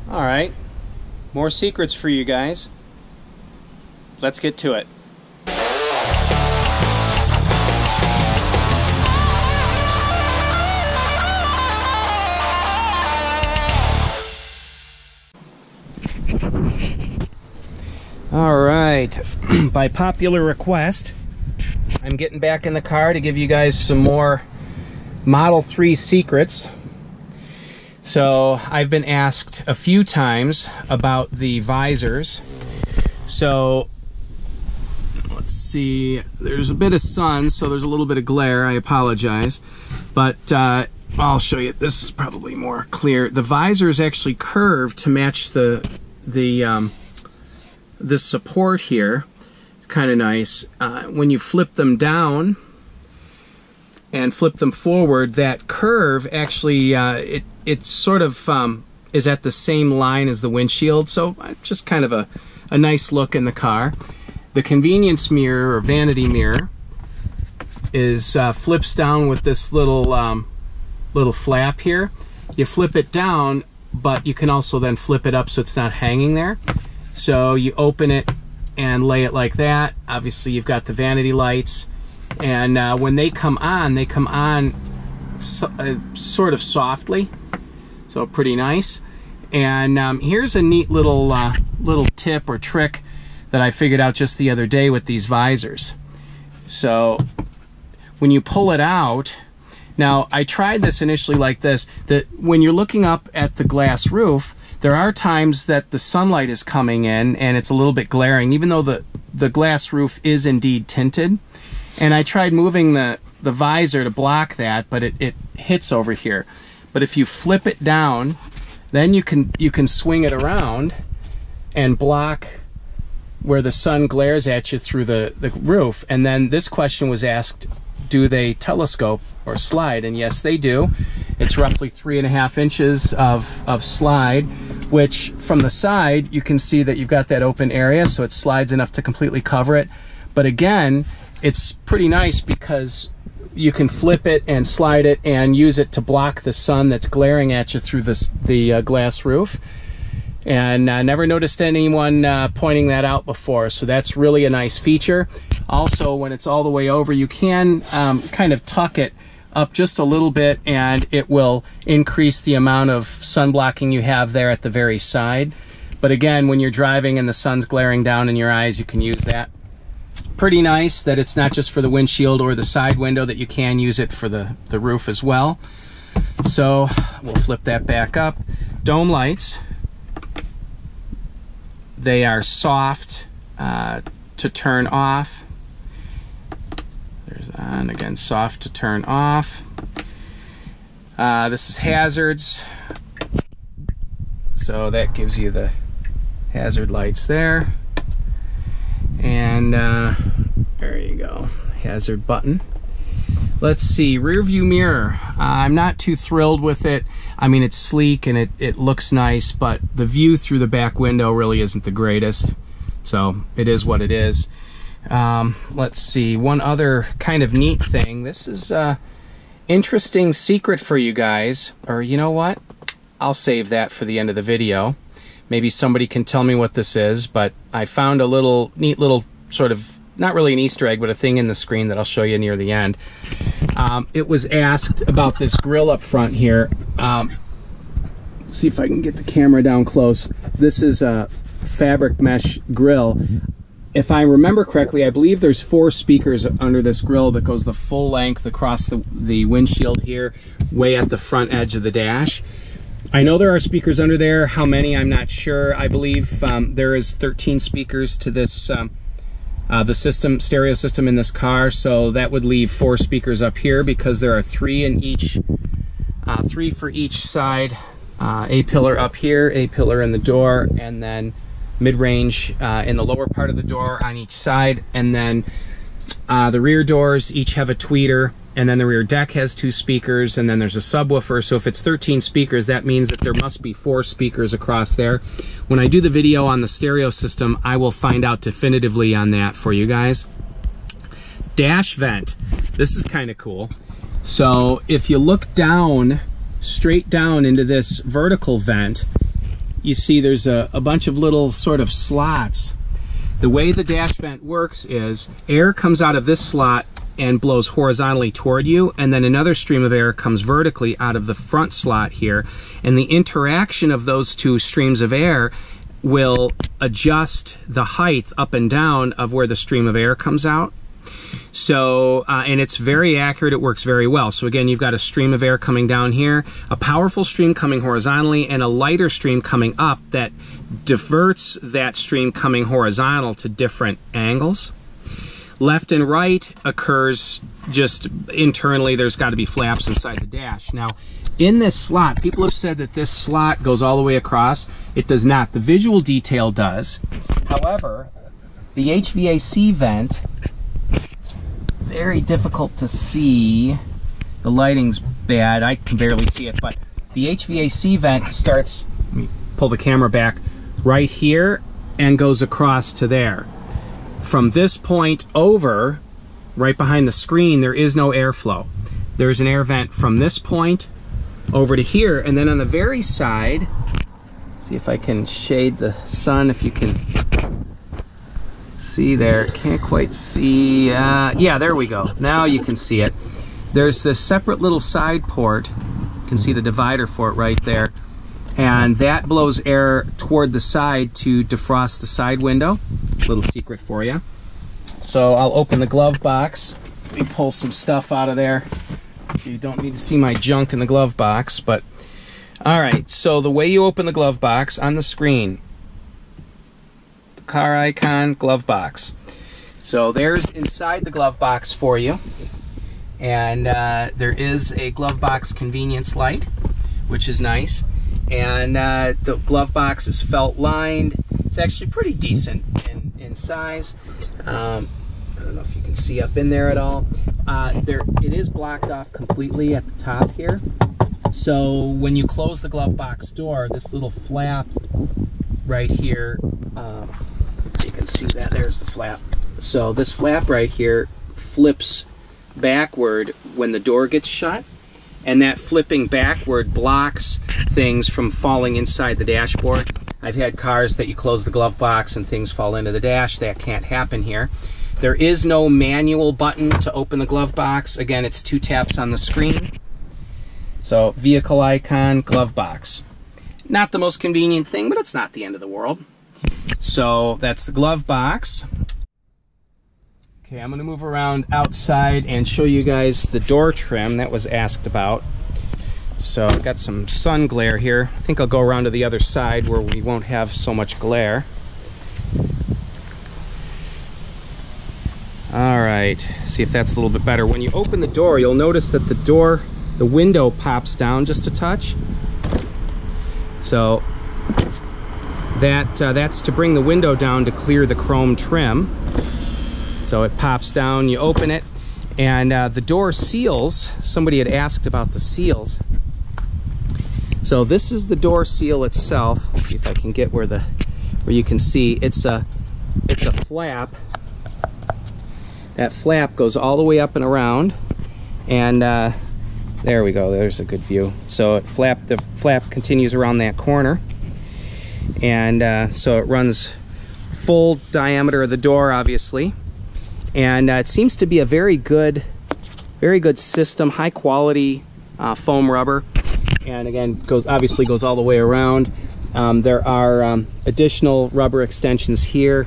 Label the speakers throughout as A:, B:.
A: All right, more secrets for you guys. Let's get to it. All right, by popular request, I'm getting back in the car to give you guys some more Model 3 secrets. So I've been asked a few times about the visors. So let's see, there's a bit of sun, so there's a little bit of glare. I apologize, but I'll show you. This is probably more clear. The visor is actually curved to match the this support here. Kind of nice. When you flip them down and flip them forward, that curve actually it sort of is at the same line as the windshield, so just kind of a nice look in the car. The convenience mirror or vanity mirror is flips down with this little flap here. You flip it down, but you can also then flip it up so it's not hanging there. So you open it and lay it like that. Obviously you've got the vanity lights, and when they come on sort of softly, so pretty nice. And here's a neat little tip or trick that I figured out just the other day with these visors. So when you pull it out, now I tried this initially like this, that when you're looking up at the glass roof, there are times that the sunlight is coming in and it's a little bit glaring, even though the glass roof is indeed tinted. And I tried moving the visor to block that, but it hits over here. But if you flip it down, then you can swing it around and block where the sun glares at you through the roof. And then this question was asked, do they telescope or slide? And yes, they do. It's roughly 3.5 inches of slide, which from the side you can see that you've got that open area, so it slides enough to completely cover it. But again, it's pretty nice because you can flip it and slide it and use it to block the sun that's glaring at you through the glass roof. And I never noticed anyone pointing that out before, so that's really a nice feature. Also, when it's all the way over, you can kind of tuck it up just a little bit, and it will increase the amount of sun blocking you have there at the very side. But again, when you're driving and the sun's glaring down in your eyes, you can use that. Pretty nice that it's not just for the windshield or the side window, that you can use it for the roof as well. So we'll flip that back up. Dome lights. They are soft to turn off. There's on, again, soft to turn off. This is hazards. So that gives you the hazard lights there. And there you go, hazard button. Let's see, rear view mirror. I'm not too thrilled with it. I mean, it's sleek and it looks nice, but the view through the back window really isn't the greatest. So it is what it is. Let's see, one other kind of neat thing. This is an interesting secret for you guys. Or you know what? I'll save that for the end of the video. Maybe somebody can tell me what this is, but I found a neat little sort of, not really an Easter egg, but a thing in the screen that I'll show you near the end. It was asked about this grill up front here. See if I can get the camera down close. This is a fabric mesh grill. If I remember correctly, I believe there's 4 speakers under this grill that goes the full length across the windshield here, way at the front edge of the dash. I know there are speakers under there. How many, I'm not sure. I believe there is 13 speakers to this the stereo system in this car, so that would leave 4 speakers up here because there are 3 in each, 3 for each side. A pillar up here, a pillar in the door, and then mid-range in the lower part of the door on each side, and then the rear doors each have a tweeter, and then the rear deck has 2 speakers, and then there's a subwoofer. So if it's 13 speakers, that means that there must be 4 speakers across there. When I do the video on the stereo system, I will find out definitively on that for you guys. Dash vent. This is kind of cool. So if you look down, straight down into this vertical vent, you see there's a bunch of little sort of slots. The way the dash vent works is air comes out of this slot and blows horizontally toward you, and then another stream of air comes vertically out of the front slot here, and the interaction of those two streams of air will adjust the height up and down of where the stream of air comes out. So, and it's very accurate, it works very well. So again, you've got a stream of air coming down here, a powerful stream coming horizontally, and a lighter stream coming up that diverts that stream coming horizontal to different angles. Left and right occurs just internally. There's got to be flaps inside the dash. Now, in this slot, people have said that this slot goes all the way across. It does not. The visual detail does. However, the HVAC vent, it's very difficult to see. The lighting's bad. I can barely see it, but the HVAC vent starts, let me pull the camera back, right here and goes across to there. From this point over, right behind the screen, there is no airflow. There's an air vent from this point over to here, and then on the very side, see if I can shade the sun, if you can see there. Can't quite see. Yeah, there we go. Now you can see it. There's this separate little side port. You can see the divider for it right there. And that blows air toward the side to defrost the side window. Little secret for you. So I'll open the glove box. Let me pull some stuff out of there. You don't need to see my junk in the glove box, but all right. So the way you open the glove box on the screen, the car icon, glove box. So there's inside the glove box for you, and there is a glove box convenience light, which is nice. And the glove box is felt lined. It's actually pretty decent in size. I don't know if you can see up in there at all. It is blocked off completely at the top here. So when you close the glove box door, this little flap right here, you can see that, there's the flap. So this flap right here flips backward when the door gets shut. And that flipping backward blocks things from falling inside the dashboard. I've had cars that you close the glove box and things fall into the dash. That can't happen here. There is no manual button to open the glove box. Again, it's 2 taps on the screen. So vehicle icon, glove box. Not the most convenient thing, but it's not the end of the world. So that's the glove box. Okay, I'm going to move around outside and show you guys the door trim that was asked about. So I've got some sun glare here. I think I'll go around to the other side where we won't have so much glare. All right, see if that's a little bit better. When you open the door, you'll notice that the window pops down just a touch. So that's to bring the window down to clear the chrome trim. So it pops down, you open it, and the door seals. Somebody had asked about the seals. So this is the door seal itself. Let's see if I can get where you can see. It's a flap. That flap goes all the way up and around, and there we go. There's a good view. So the flap continues around that corner, and so it runs full diameter of the door, obviously. And it seems to be a very good system, high quality foam rubber. And again, obviously goes all the way around. There are additional rubber extensions here.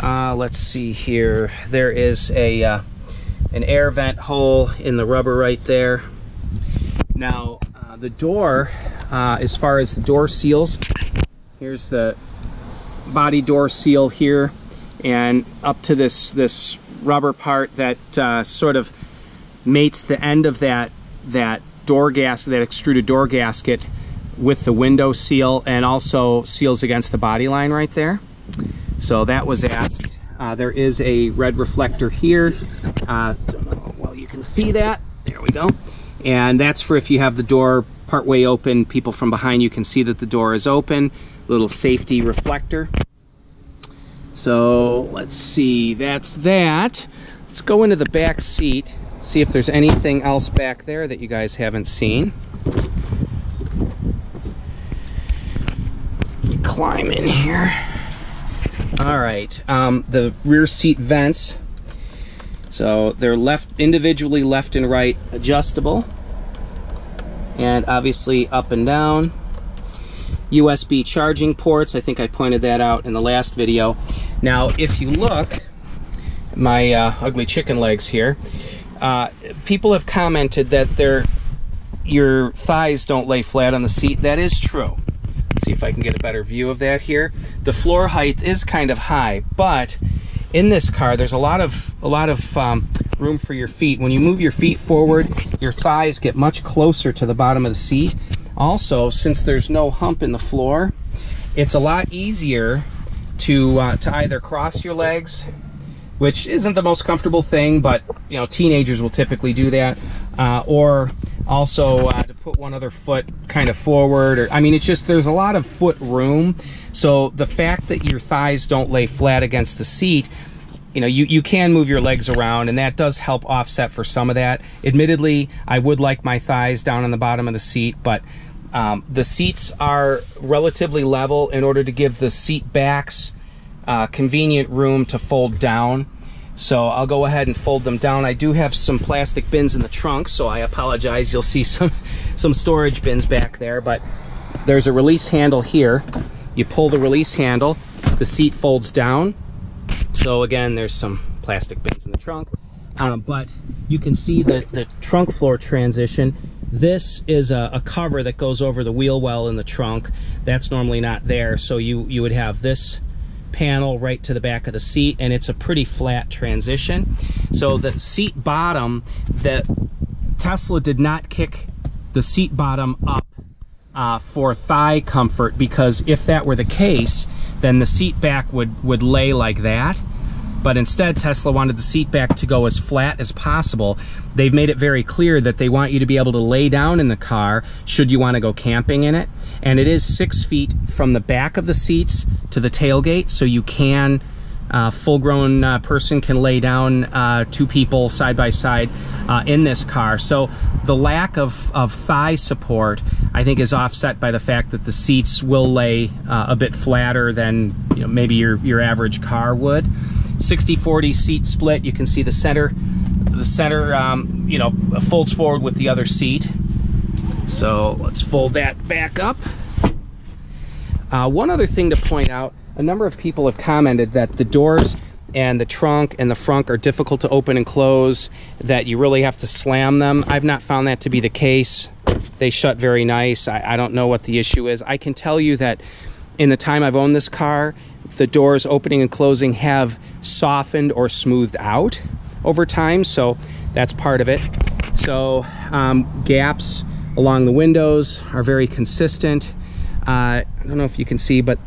A: Let's see here. There is an air vent hole in the rubber right there. Now the door, as far as the door seals, here's the body door seal here. And up to this rubber part that sort of mates the end of that door gasket, that extruded door gasket, with the window seal, and also seals against the body line right there. So that was asked. There is a red reflector here. Don't know, well, you can see that. There we go. And that's for if you have the door partway open, people from behind you can see that the door is open. Little safety reflector. So let's see, that's that. Let's go into the back seat, see if there's anything else back there that you guys haven't seen. climb in here. All right, the rear seat vents. So they're individually left and right adjustable, and obviously up and down. USB charging ports, I think I pointed that out in the last video. Now, if you look, my ugly chicken legs here, people have commented that your thighs don't lay flat on the seat. That is true. Let's see if I can get a better view of that here. The floor height is kind of high, but in this car, there's a lot of room for your feet. When you move your feet forward, your thighs get much closer to the bottom of the seat. Also, since there's no hump in the floor, it's a lot easier to either cross your legs, which isn't the most comfortable thing, but you know, teenagers will typically do that, or also to put one other foot kind of forward, or I mean, it's just, there's a lot of foot room. So the fact that your thighs don't lay flat against the seat, you know, you can move your legs around, and that does help offset for some of that. Admittedly, I would like my thighs down on the bottom of the seat, but the seats are relatively level in order to give the seat backs convenient room to fold down. So I'll go ahead and fold them down. I do have some plastic bins in the trunk, so I apologize. You'll see some storage bins back there, but there's a release handle here. You pull the release handle, the seat folds down. So again, there's some plastic bins in the trunk, but you can see the trunk floor transition. This is a cover that goes over the wheel well in the trunk. That's normally not there, so you would have this panel right to the back of the seat, and it's a pretty flat transition. So the seat bottom, that Tesla did not kick the seat bottom up for thigh comfort, because if that were the case, then the seat back would lay like that. But instead, Tesla wanted the seat back to go as flat as possible. They've made it very clear that they want you to be able to lay down in the car should you want to go camping in it. And it is 6 feet from the back of the seats to the tailgate, so you can, full-grown person can lay down, 2 people side by side in this car. So the lack of thigh support, I think, is offset by the fact that the seats will lay a bit flatter than, you know, maybe your average car would. 60-40 seat split. You can see the center, you know, folds forward with the other seat. So let's fold that back up. One other thing to point out, a number of people have commented that the doors and the trunk and the front are difficult to open and close, that you really have to slam them. I've not found that to be the case. They shut very nice. I don't know what the issue is. I can tell you that in the time I've owned this car, the doors opening and closing have softened or smoothed out over time, so that's part of it. So gaps along the windows are very consistent. I don't know if you can see, but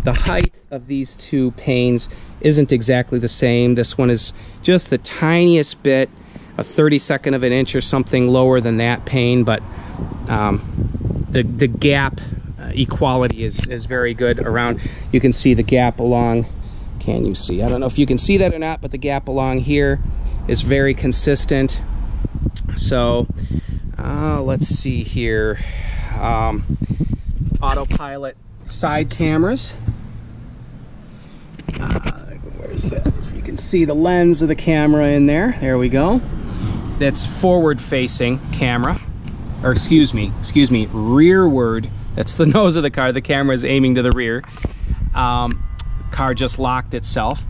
A: the height of these 2 panes isn't exactly the same. This one is just the tiniest bit, a 32nd of an inch or something lower than that pane, but the gap equality is very good around. You can see the gap along, can you see? I don't know if you can see that or not, but the gap along here is very consistent. So let's see here. Autopilot side cameras. Where's that? If you can see the lens of the camera in there. There we go. That's forward-facing camera, or excuse me, rearward. That's the nose of the car. The camera is aiming to the rear. Car just locked itself.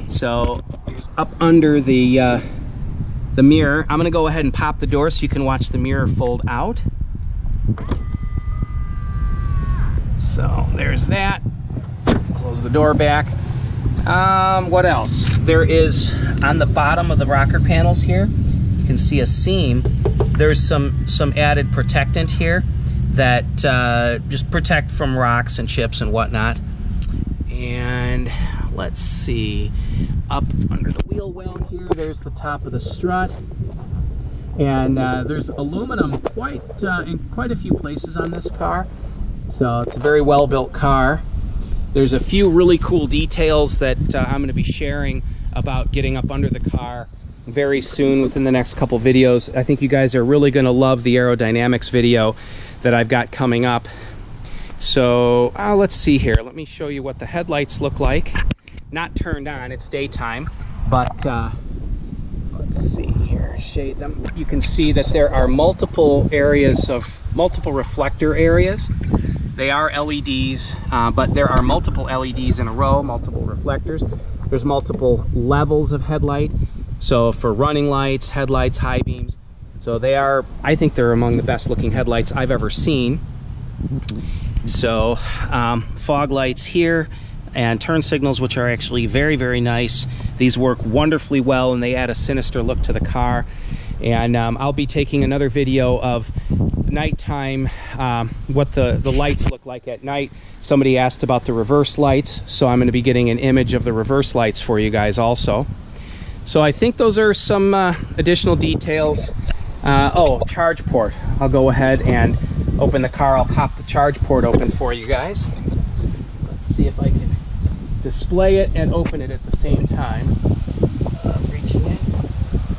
A: So up under the mirror, I'm gonna go ahead and pop the door so you can watch the mirror fold out. So there's that. Close the door back. What else? There is, on the bottom of the rocker panels here, you can see a seam. There's some added protectant here that just protect from rocks and chips and whatnot. And let's see, up under the wheel well here, there's the top of the strut. And there's aluminum in quite a few places on this car. So it's a very well-built car. There's a few really cool details that I'm going to be sharing about getting up under the car very soon within the next couple videos. I think you guys are really going to love the aerodynamics video that I've got coming up. So let's see here. Let me show you what the headlights look like. Not turned on, it's daytime, but let's see here, shade them. You can see that there are multiple reflector areas. They are LEDs, but there are multiple LEDs in a row, multiple reflectors. There's multiple levels of headlight. So for running lights, headlights, high beams. So they are, I think they're among the best looking headlights I've ever seen. So fog lights here and turn signals, which are actually very, very nice. These work wonderfully well and they add a sinister look to the car. And I'll be taking another video of nighttime, what the lights look like at night. Somebody asked about the reverse lights, so I'm going to be getting an image of the reverse lights for you guys also. So I think those are some additional details. Oh, charge port. I'll go ahead and open the car. I'll pop the charge port open for you guys. Let's see if I can display it and open it at the same time. Reaching in.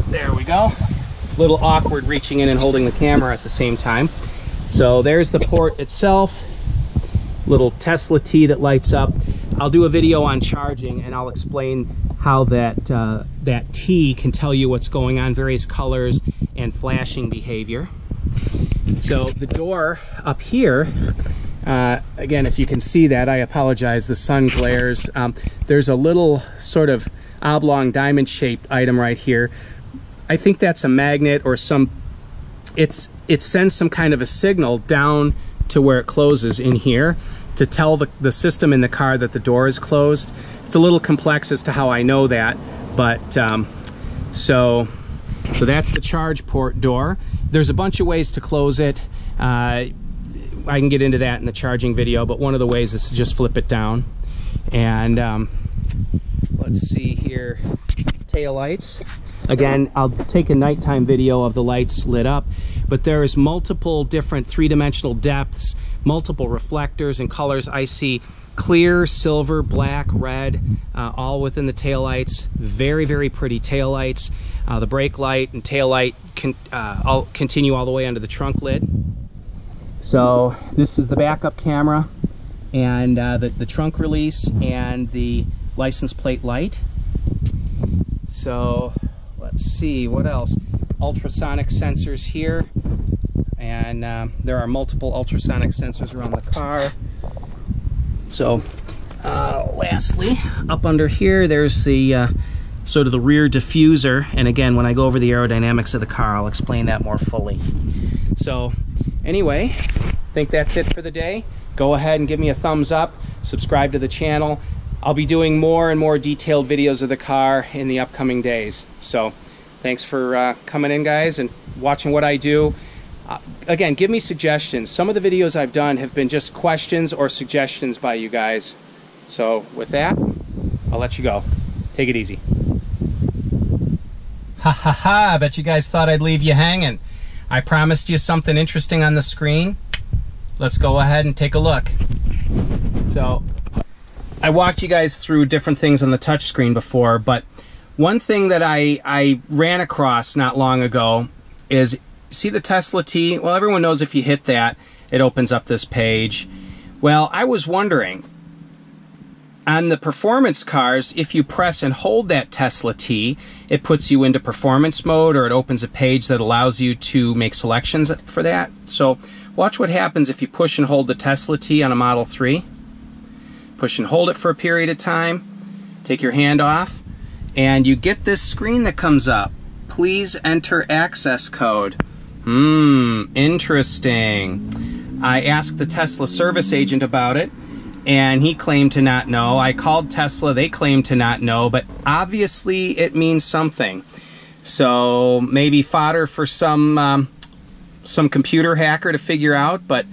A: There we go. A little awkward reaching in and holding the camera at the same time. So there's the port itself. Little Tesla T that lights up. I'll do a video on charging and I'll explain how that T can tell you what's going on, various colors and flashing behavior. So the door up here, again, if you can see that, I apologize, the sun glares. There's a little sort of oblong diamond shaped item right here. I think that's a magnet or it sends some kind of a signal down to where it closes in here to tell the system in the car that the door is closed. It's a little complex as to how I know that, but so that's the charge port door. There's a bunch of ways to close it. I can get into that in the charging video, but one of the ways is to just flip it down. And let's see here, tail lights. Again, I'll take a nighttime video of the lights lit up, but there is multiple different three-dimensional depths, multiple reflectors and colors. I see clear, silver, black, red, all within the taillights. Very, very pretty taillights. The brake light and tail light all continue all the way under the trunk lid. So this is the backup camera and the trunk release and the license plate light. So let's see, what else? Ultrasonic sensors here, and there are multiple ultrasonic sensors around the car. So lastly, up under here, there's the sort of the rear diffuser, and again, when I go over the aerodynamics of the car, I'll explain that more fully. So anyway, I think that's it for the day. Go ahead and give me a thumbs up, subscribe to the channel. I'll be doing more and more detailed videos of the car in the upcoming days. So thanks for coming in, guys, and watching what I do. Again, give me suggestions. Some of the videos I've done have been just questions or suggestions by you guys. So with that, I'll let you go. Take it easy. Ha ha ha, I bet you guys thought I'd leave you hanging. I promised you something interesting on the screen. Let's go ahead and take a look. So I walked you guys through different things on the touch screen before, but one thing that I ran across not long ago is, see the Tesla T? Well, everyone knows if you hit that, it opens up this page. Well, I was wondering, on the performance cars, if you press and hold that Tesla T, it puts you into performance mode, or it opens a page that allows you to make selections for that. So watch what happens if you push and hold the Tesla T on a Model 3. Push and hold it for a period of time, take your hand off, and you get this screen that comes up. Please enter access code. Interesting. I asked the Tesla service agent about it, and he claimed to not know. I called Tesla, they claimed to not know, but obviously it means something. So maybe fodder for some computer hacker to figure out, but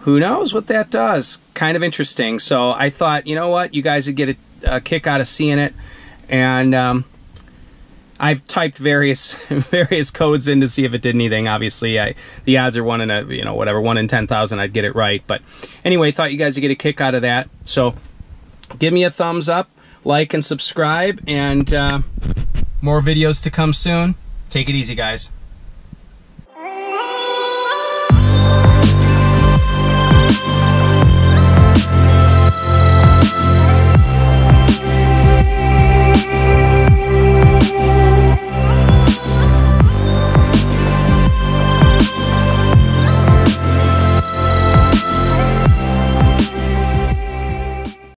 A: who knows what that does. Kind of interesting. So I thought, you know what, you guys would get a kick out of seeing it, and I've typed various codes in to see if it did anything. Obviously, the odds are 1 in 1 in 10,000 I'd get it right. But anyway, thought you guys would get a kick out of that. So give me a thumbs up, like and subscribe, and more videos to come soon. Take it easy, guys.